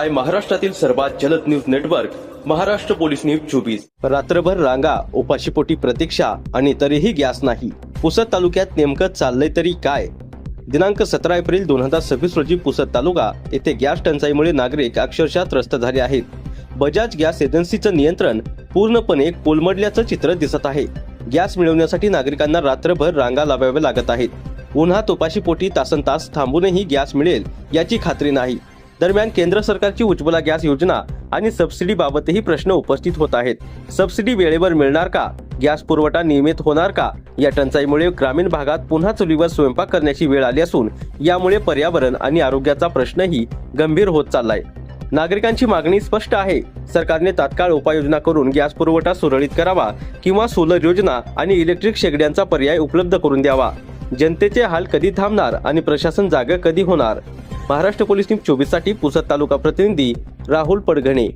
पाहताय महाराष्ट्रातील सर्वात जलद news network Maharashtra police news 24। रात्रभर रांगा, उपाशीपोटी प्रतीक्षा आणि तरीही गॅस नाही। पुसद तालुक्यात नेमकं चाललंय तरी काय? दिनांक 17 एप्रिल 2026 रोजी पुसद तालुका येथे गॅस टंचाईमुळे नागरिक अक्षरशः त्रस्त झाले आहेत। बजाज गॅस एजन्सीचं नियंत्रण पूर्णपणे कोलमडल्याचं चित्र दिसत आहे। गॅस मिळवण्यासाठी नागरिकांना रात्रभर रांगा लावाव्या लागत आहेत। उन्हात उपाशीपोटी तासनतास थांबूनही गॅस मिळेल याची खात्री नाही। दरम्यान केंद्र सरकारची उज्ज्वला गॅस योजना आणि सबसिडी बाबतही प्रश्न उपस्थित होत आहेत। सबसिडी वेळेवर मिळणार का? गॅस पुरवठा नियमित होणार का? या टंचाईमुळे ग्रामीण भागात पुन्हा चुलीवर स्वयंपाक करण्याची वेळ आली असून यामुळे पर्यावरण आणि आरोग्याचा प्रश्नही गंभीर होत चाललाय। नागरिकांची मागणी स्पष्ट आहे। सरकारने तात्काळ उपाययोजना करून गॅस पुरवठा सुरळीत करावा किंवा सोलर योजना आणि इलेक्ट्रिक शेगड्यांचा पर्याय उपलब्ध करून द्यावा। जनतेचे हाल कधी थांबणार आणि प्रशासन जागे कधी होणार? महाराष्ट्र पोलीस न्यूज 24 साठी पुसद तालुका प्रतिनिधी राहुल पडघणे।